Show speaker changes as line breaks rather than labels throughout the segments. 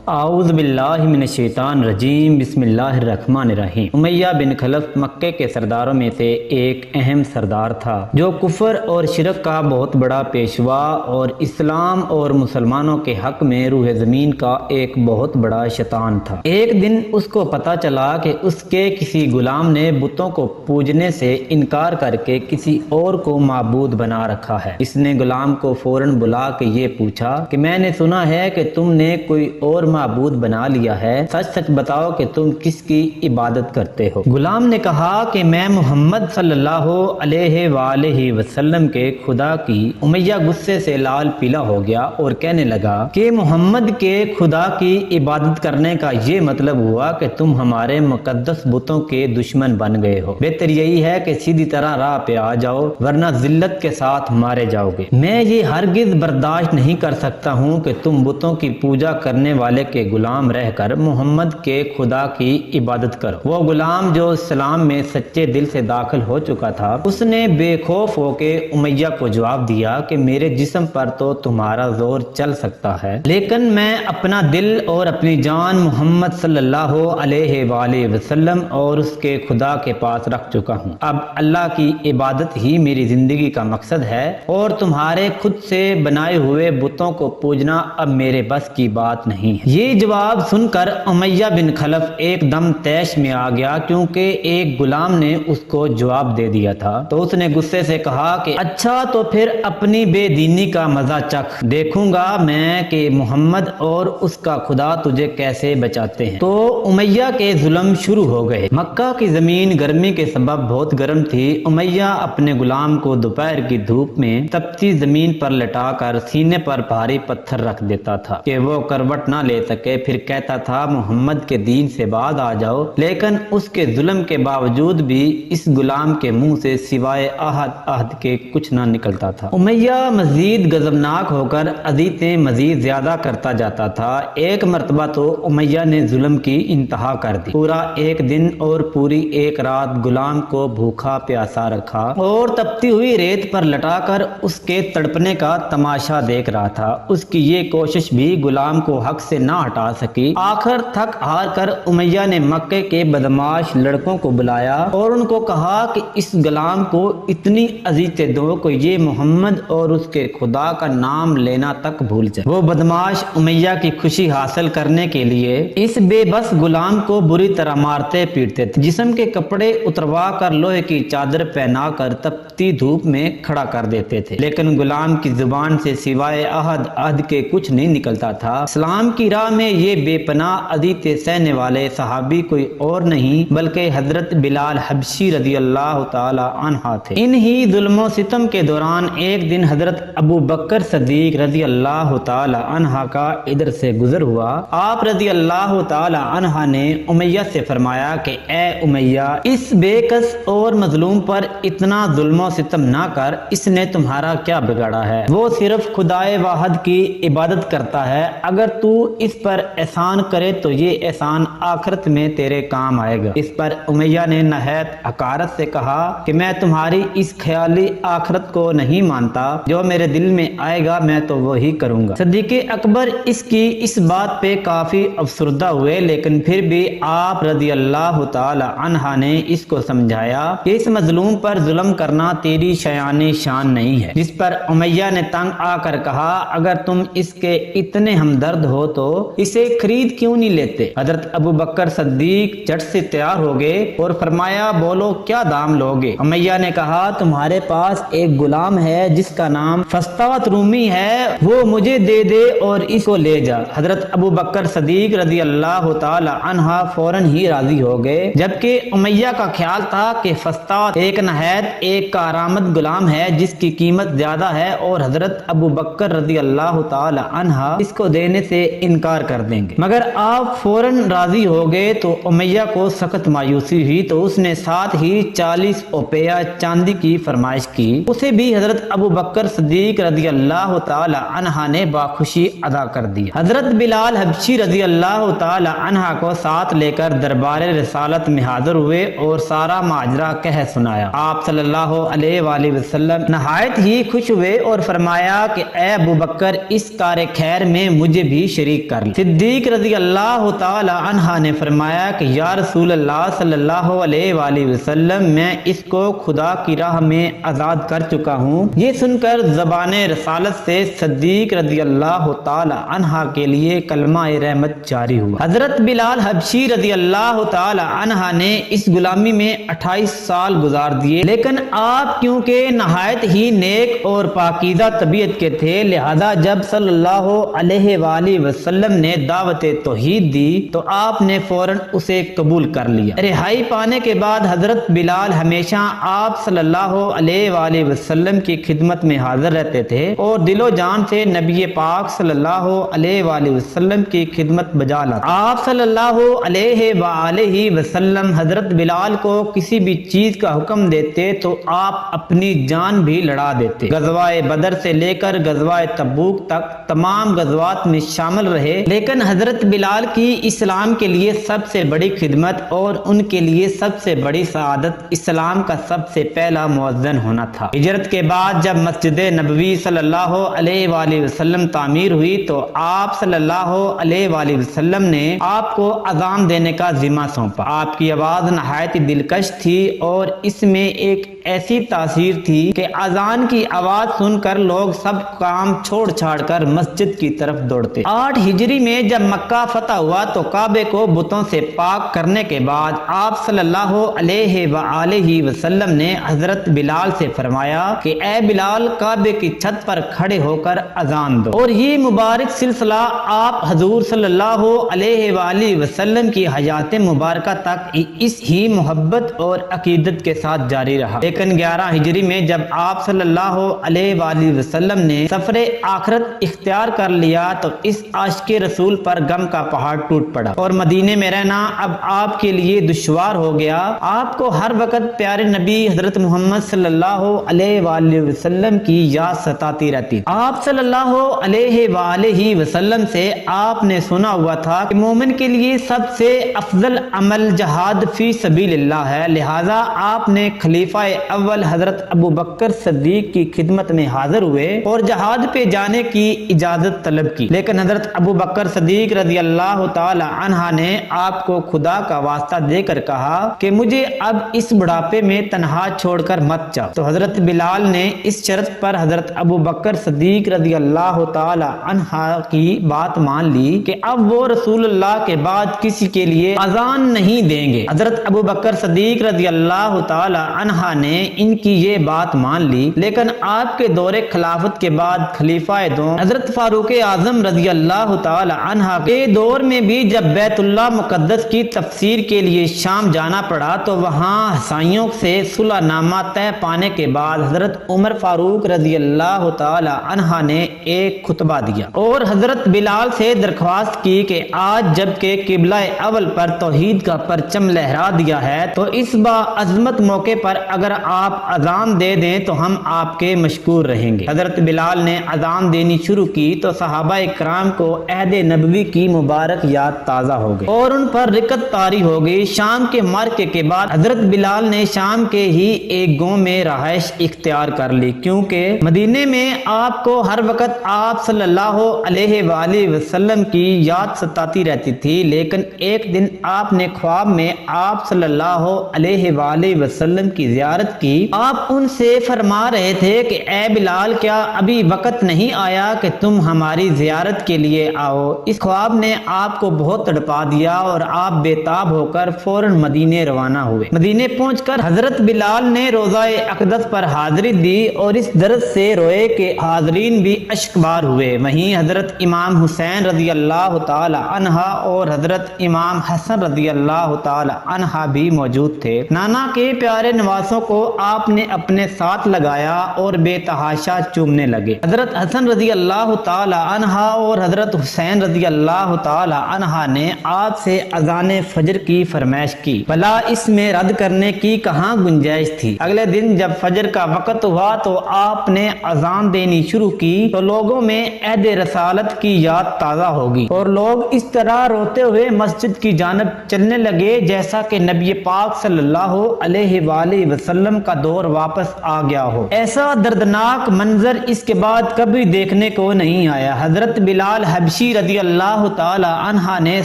اعوذ باللہ من الشیطان الرجیم، بسم اللہ الرحمن الرحیم۔ امیہ بن خلف مکے کے سرداروں میں سے ایک اہم سردار تھا جو کفر اور شرک کا بہت بڑا پیشوا اور اسلام اور مسلمانوں کے حق میں روح زمین کا ایک بہت بڑا شیطان تھا۔ ایک دن اس کو پتا چلا کہ اس کے کسی غلام نے بتوں کو پوجنے سے انکار کر کے کسی اور کو معبود بنا رکھا ہے۔ اس نے غلام کو فوراً بلا کے یہ پوچھا کہ میں نے سنا ہے کہ تم نے کوئی اور معبود بنا لیا ہے، سچ سچ بتاؤ کہ تم کس کی عبادت کرتے ہو؟ غلام نے کہا کہ میں محمد صلی اللہ علیہ وآلہ وسلم کے خدا کی۔ امیہ غصے سے لال پیلا ہو گیا اور کہنے لگا کہ محمد کے خدا کی عبادت کرنے کا یہ مطلب ہوا کہ تم ہمارے مقدس بتوں کے دشمن بن گئے ہو۔ بہتر یہی ہے کہ سیدھی طرح راہ پہ آ جاؤ ورنہ ذلت کے ساتھ مارے جاؤ گے۔ میں یہ ہرگز برداشت نہیں کر سکتا ہوں کہ تم بتوں کی پوجا کرنے والے کے غلام رہ کر محمد کے خدا کی عبادت کرو۔ وہ غلام جو اسلام میں سچے دل سے داخل ہو چکا تھا، اس نے بے خوف ہو کے امیہ کو جواب دیا کہ میرے جسم پر تو تمہارا زور چل سکتا ہے، لیکن میں اپنا دل اور اپنی جان محمد صلی اللہ علیہ وآلہ وسلم اور اس کے خدا کے پاس رکھ چکا ہوں۔ اب اللہ کی عبادت ہی میری زندگی کا مقصد ہے اور تمہارے خود سے بنائے ہوئے بتوں کو پوجنا اب میرے بس کی بات نہیں ہے۔ یہ جواب سن کر امیہ بن خلف ایک دم طیش میں آ گیا، کیونکہ ایک غلام نے اس کو جواب دے دیا تھا۔ تو اس نے غصے سے کہا کہ اچھا تو پھر اپنی بے دینی کا مزہ چکھ، دیکھوں گا میں کہ محمد اور اس کا خدا تجھے کیسے بچاتے ہیں۔ تو امیہ کے ظلم شروع ہو گئے۔ مکہ کی زمین گرمی کے سبب بہت گرم تھی۔ امیہ اپنے غلام کو دوپہر کی دھوپ میں تپتی زمین پر لٹا کر سینے پر بھاری پتھر رکھ دیتا تھا کہ وہ کروٹ نہ لے سکے، پھر کہتا تھا محمد کے دین سے بعد آ جاؤ، لیکن اس کے ظلم کے باوجود بھی اس غلام کے منہ سے سوائے عہد کے کچھ نہ نکلتا تھا۔ امیہ مزید غضبناک ہو کر اذیتیں مزید زیادہ کرتا جاتا تھا۔ ایک مرتبہ تو امیہ نے ظلم کی انتہا کر دی۔ پورا ایک دن اور پوری ایک رات غلام کو بھوکا پیاسا رکھا اور تپتی ہوئی ریت پر لٹا کر اس کے تڑپنے کا تماشا دیکھ رہا تھا۔ اس کی یہ کوشش بھی غلام کو حق سے نہ ہٹا سکی۔ آخر تھک ہار کر امیہ نے مکے کے بدماش لڑکوں کو بلایا اور ان کو کہا کہ اس غلام کو اتنی اذیتیں دو کہ یہ محمد اور اس کے خدا کا نام لینا تک بھول جائے۔ وہ بدماش امیہ کی خوشی حاصل کرنے کے لیے اس بے بس غلام کو بری طرح مارتے پیٹتے تھے۔ جسم کے کپڑے اتروا کر لوہے کی چادر پہنا کر تپتی دھوپ میں کھڑا کر دیتے تھے، لیکن غلام کی زبان سے سوائے عہد کے کچھ نہیں نکلتا تھا۔ اسلام کی راہ میں یہ بے پناہ اذیتیں سہنے والے صحابی کوئی اور نہیں بلکہ حضرت بلال حبشی رضی اللہ تعالی عنہ تھے۔ انہی ظلم و ستم کے دوران ایک دن حضرت ابو بکر صدیق رضی اللہ تعالی عنہ کا ادھر سے گزر ہوا۔ آپ رضی اللہ تعالی عنہ نے امیہ سے فرمایا کہ اے امیہ، اس بے کس اور مظلوم پر اتنا ظلم و ستم نہ کر، اس نے تمہارا کیا بگاڑا ہے؟ وہ صرف خدائے واحد کی عبادت کرتا ہے، اگر تو اس پر احسان کرے تو یہ احسان آخرت میں تیرے کام آئے گا۔ اس پر امیہ نے نہایت حقارت سے کہا کہ میں تمہاری اس خیالی آخرت کو نہیں مانتا، جو میرے دل میں آئے گا میں تو وہی کروں گا۔ صدیق اکبر اس کی اس بات پہ کافی افسردہ ہوئے، لیکن پھر بھی آپ رضی اللہ تعالی عنہ نے اس کو سمجھایا کہ اس مظلوم پر ظلم کرنا تیری شان نہیں ہے۔ جس پر امیہ نے تنگ آ کر کہا اگر تم اس کے اتنے ہمدرد ہو تو اسے خرید کیوں نہیں لیتے؟ حضرت ابو بکر صدیق جٹ سے تیار ہو گئے اور فرمایا بولو کیا دام لوگے؟ امیہ نے کہا تمہارے پاس ایک غلام ہے جس کا نام فستاوت رومی ہے، وہ مجھے دے دے اور اس کو لے جا۔ حضرت ابو بکر صدیق رضی اللہ تعالی عنہ فوراً ہی راضی ہو گئے، جبکہ امیہ کا خیال تھا کہ فستاوت ایک نہایت ایک کارآمد غلام ہے جس کی قیمت زیادہ ہے اور حضرت ابو بکر رضی اللہ تعالی عنہ اس کو دینے سے انکار کر دیں گے۔ مگر آپ فوراً راضی ہو گئے تو امیہ کو سخت مایوسی ہوئی، تو اس نے ساتھ ہی 40 اوپیہ چاندی کی فرمائش کی۔ اسے بھی حضرت ابو بکر صدیق رضی اللہ تعالی عنہ نے باخوشی ادا کر دیا۔ حضرت بلال حبشی رضی اللہ تعالی عنہ کو ساتھ لے کر دربار رسالت میں حاضر ہوئے اور سارا ماجرا کہہ سنایا۔ آپ صلی اللہ علیہ وآلہ وسلم نہایت ہی خوش ہوئے اور فرمایا کہ اے ابو بکر اس کار خیر میں مجھے بھی شریک کر لیں۔ صدیق رضی اللہ تعالی عنہ نے فرمایا کہ یا رسول اللہ صلی اللہ علیہ وآلہ وسلم میں اس کو خدا کی راہ میں آزاد کر چکا ہوں۔ یہ سن کر زبان رسالت سے صدیق رضی اللہ تعالی عنہ کے لیے کلمہ رحمت جاری ہوا۔ حضرت بلال حبشی رضی اللہ تعالی عنہ نے اس غلامی میں 28 سال گزار دیے، لیکن آپ کیونکہ نہایت ہی نیک اور پاکیزہ طبیعت کے تھے، لہذا جب صلی اللہ علیہ وآلہ وسلم نے دعوت توحید دی تو آپ نے فوراً اسے قبول کر لیا۔ رہائی پانے کے بعد حضرت بلال ہمیشہ آپ صلی اللہ علیہ وآلہ وسلم کی خدمت میں حاضر رہتے تھے اور دل و جان سے نبی پاک صلی اللہ علیہ وآلہ وسلم کی خدمت بجا لاتے۔ آپ صلی اللہ علیہ وآلہ وسلم حضرت بلال کو کسی بھی چیز کا حکم دیتے تو آپ اپنی جان بھی لڑا دیتے۔ غزوہ بدر سے لے کر غزوہ تبوک تک تمام غزوات میں شامل رہے، لیکن حضرت بلال کی اسلام کے لیے سب سے بڑی خدمت اور ان کے لیے سب سے بڑی سعادت اسلام کا سب سے پہلا مؤذن ہونا تھا۔ ہجرت کے بعد جب مسجد نبوی صلی اللہ علیہ وآلہ وسلم تعمیر ہوئی تو آپ صلی اللہ علیہ وآلہ وسلم نے آپ کو اذان دینے کا ذمہ سونپا۔ آپ کی آواز نہایت دلکش تھی اور اس میں ایک ایسی تاثیر تھی کہ اذان کی آواز سن کر لوگ سب کام چھوڑ چھاڑ کر مسجد کی طرف دوڑتے۔ 8 ہجری میں جب مکہ فتح ہوا تو کعبے کو بتوں سے پاک کرنے کے بعد آپ صلی اللہ علیہ وآلہ وسلم نے حضرت بلال سے فرمایا کہ اے بلال کعبے کی چھت پر کھڑے ہو کر اذان دو، اور یہ مبارک سلسلہ آپ حضور صلی اللہ علیہ وآلہ وسلم کی حیات مبارکہ تک اس ہی محبت اور عقیدت کے ساتھ جاری رہا۔ لیکن 11 ہجری میں جب آپ صلی اللہ علیہ وآلہ وسلم نے سفر آخرت اختیار کر لیا تو اس عاشق رسول پر غم کا پہاڑ ٹوٹ پڑا اور مدینے میں رہنا اب آپ کے لیے دشوار ہو گیا۔ آپ کو ہر وقت پیارے نبی حضرت محمد صلی اللہ علیہ وآلہ وسلم کی یاد ستاتی رہتی۔ آپ صلی اللہ علیہ وآلہ وسلم سے آپ نے سنا ہوا تھا کہ مومن کے لیے سب سے افضل عمل جہاد فی سبیل اللہ ہے، لہذا آپ نے خلیفہ اول حضرت ابو بکر صدیق کی خدمت میں حاضر ہوئے اور جہاد پہ جانے کی اجازت طلب کی، لیکن حضرت ابو بکر صدیق رضی اللہ تعالی عنہ نے آپ کو خدا کا واسطہ دے کر کہا کہ مجھے اب اس بڑھاپے میں تنہا چھوڑ کر مت جاؤ۔ تو حضرت بلال نے اس شرط پر حضرت ابو بکر صدیق رضی اللہ تعالی عنہ کی بات مان لی کہ اب وہ رسول اللہ کے بعد کسی کے لیے اذان نہیں دیں گے۔ حضرت ابو بکر صدیق رضی اللہ تعالی عنہ نے ان کی یہ بات مان لی، لیکن آپ کے دور خلافت کے بعد خلیفہ دوم حضرت فاروق اعظم رضی اللہ تعالی عنہ کے دور میں بھی جب بیت اللہ مقدس کی تفسیر کے لیے شام جانا پڑا تو وہاں عیسائیوں سے صلح نامہ طے پانے کے بعد حضرت عمر فاروق رضی اللہ تعالی عنہ نے ایک خطبہ دیا اور حضرت بلال سے درخواست کی کہ آج جب کہ قبلہ اول پر توحید کا پرچم لہرا دیا ہے تو اس باعظمت موقع پر اگر آپ اذان دے دیں تو ہم آپ کے مشکور رہیں گے۔ حضرت بلال نے اذان دینی شروع کی تو صحابہ کرام کو عہد نبوی کی مبارک یاد تازہ ہو گئی اور ان پر رکت طاری ہو گئی۔ شام کے معرکے کے بعد حضرت بلال نے شام کے ہی ایک گاؤں میں رہائش اختیار کر لی، کیونکہ مدینے میں آپ کو ہر وقت آپ صلی اللہ علیہ وآلہ وسلم کی یاد ستاتی رہتی تھی، لیکن ایک دن آپ نے خواب میں آپ صلی اللہ علیہ وآلہ وسلم کی زیارت کی۔ آپ ان سے فرما رہے تھے کہ اے بلال کیا ابھی وقت نہیں آیا کہ تم ہماری زیارت کے لیے آؤ۔ اس خواب نے آپ کو بہت تڑپا دیا اور آپ بے تاب ہو کر فوراً مدینے روانہ ہوئے۔ مدینے پہنچ کر حضرت بلال نے روضہ اقدس پر حاضری دی اور اس درد سے روئے کہ حاضرین بھی اشک بار ہوئے۔ وہیں حضرت امام حسین رضی اللہ تعالی عنہ اور حضرت امام حسن رضی اللہ تعالی عنہ بھی موجود تھے۔ نانا کے پیارے نواسوں کو آپ نے اپنے ساتھ لگایا اور بے تحاشا چومنے لگے۔ حضرت حسن رضی اللہ تعالی عنہ اور حضرت حسین رضی اللہ تعالی عنہ نے آپ سے اذان فجر کی فرمائش کی، بھلا اس میں رد کرنے کی کہاں گنجائش تھی۔ اگلے دن جب فجر کا وقت ہوا تو آپ نے اذان دینی شروع کی تو لوگوں میں عہد رسالت کی یاد تازہ ہوگی اور لوگ اس طرح روتے ہوئے مسجد کی جانب چلنے لگے جیسا کہ نبی پاک صلی اللہ علیہ وآلہ وسلم کا دور واپس آ گیا ہو۔ ایسا دردناک منظر اس کے بعد کبھی دیکھنے کو نہیں آیا۔ حضرت بلال حبشی رضی اللہ تعالی عنہ نے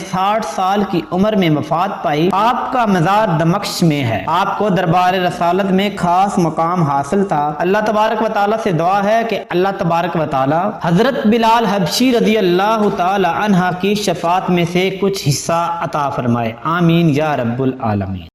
60 سال کی عمر میں وفات پائی۔ آپ کا مزار دمشق میں ہے۔ آپ کو دربار رسالت میں خاص مقام حاصل تھا۔ اللہ تبارک و تعالی سے دعا ہے کہ اللہ تبارک و تعالی حضرت بلال حبشی رضی اللہ تعالی عنہ کی شفاعت میں سے کچھ حصہ عطا فرمائے، آمین یا رب العالمین۔